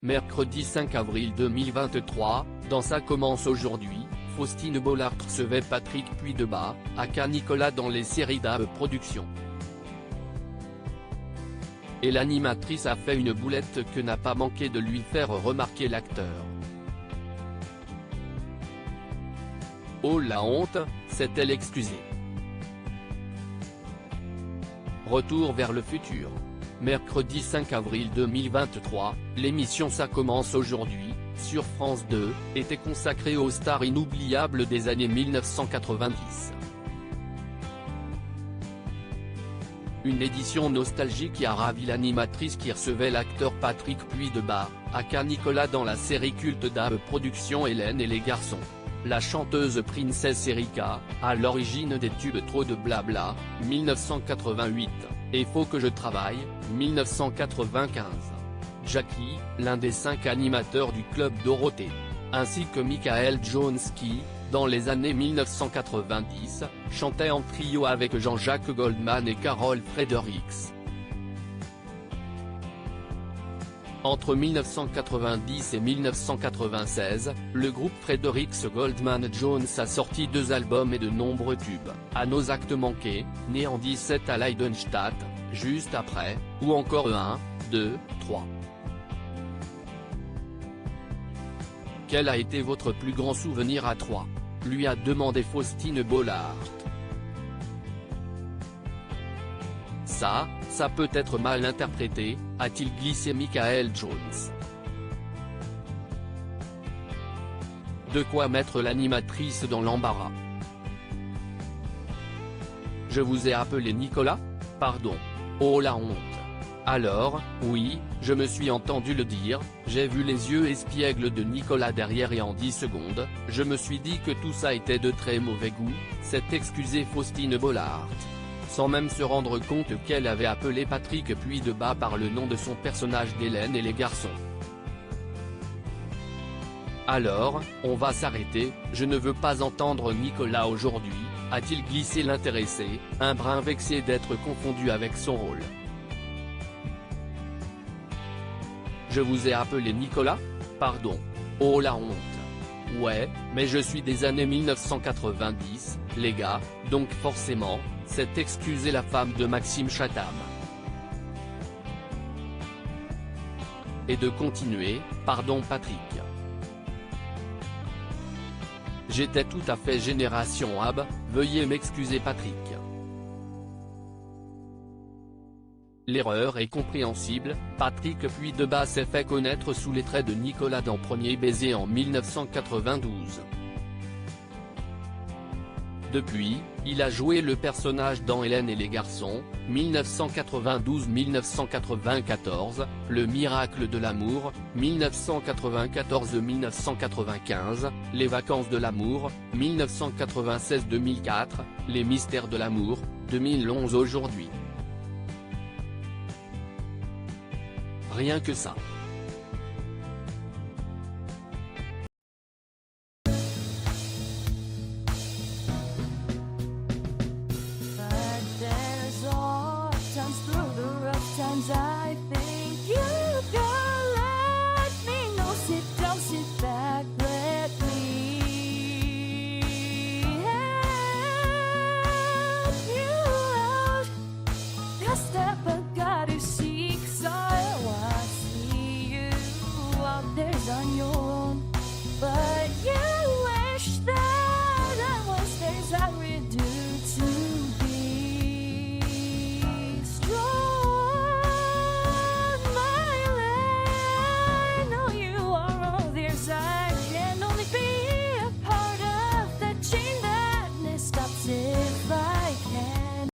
Mercredi 5 avril 2023, dans Ça commence aujourd'hui, Faustine Bollard recevait Patrick Puydebas, aka Nicolas dans les séries d'Abe Productions. Et l'animatrice a fait une boulette que n'a pas manqué de lui faire remarquer l'acteur. Oh la honte, s'est-elle excusée. Retour vers le futur. Mercredi 5 avril 2023, l'émission Ça commence aujourd'hui, sur France 2, était consacrée aux stars inoubliables des années 1990. Une édition nostalgique qui a ravi l'animatrice qui recevait l'acteur Patrick Puydebas, aka Nicolas dans la série culte d'Abe Productions Hélène et les garçons. La chanteuse Princess Erika, à l'origine des tubes Trop de blabla, 1988, et Faut que je travaille, 1995. Jackie, l'un des 5 animateurs du Club Dorothée. Ainsi que Michael Jones qui, dans les années 1990, chantait en trio avec Jean-Jacques Goldman et Carol Fredericks. Entre 1990 et 1996, le groupe Fredericks Goldman Jones a sorti 2 albums et de nombreux tubes, À nos actes manqués, né en 17 à Leidenstadt, juste après, ou encore 1, 2, 3. Quel a été votre plus grand souvenir à 3 ? lui a demandé Faustine Bollard. Ça peut être mal interprété, a-t-il glissé Michael Jones. De quoi mettre l'animatrice dans l'embarras. Je vous ai appelé Nicolas ? Pardon. Oh la honte. Alors, oui, je me suis entendu le dire, j'ai vu les yeux espiègles de Nicolas derrière et en 10 secondes, je me suis dit que tout ça était de très mauvais goût, s'est excusée Faustine Bollard. Sans même se rendre compte qu'elle avait appelé Patrick Puydebas par le nom de son personnage d'Hélène et les garçons. Alors, on va s'arrêter, je ne veux pas entendre Nicolas aujourd'hui, a-t-il glissé l'intéressé, un brin vexé d'être confondu avec son rôle. Je vous ai appelé Nicolas ? Pardon. Oh la honte. Ouais, mais je suis des années 1990, les gars, donc forcément, s'est excusée la femme de Maxime Chatham. Et de continuer, pardon Patrick. J'étais tout à fait génération Abe, veuillez m'excuser Patrick. L'erreur est compréhensible, Patrick Puydebas s'est fait connaître sous les traits de Nicolas dans Premier baiser en 1992. Depuis, il a joué le personnage dans Hélène et les garçons, 1992-1994, Le miracle de l'amour, 1994-1995, Les vacances de l'amour, 1996-2004, Les mystères de l'amour, 2011 aujourd'hui. Rien que ça.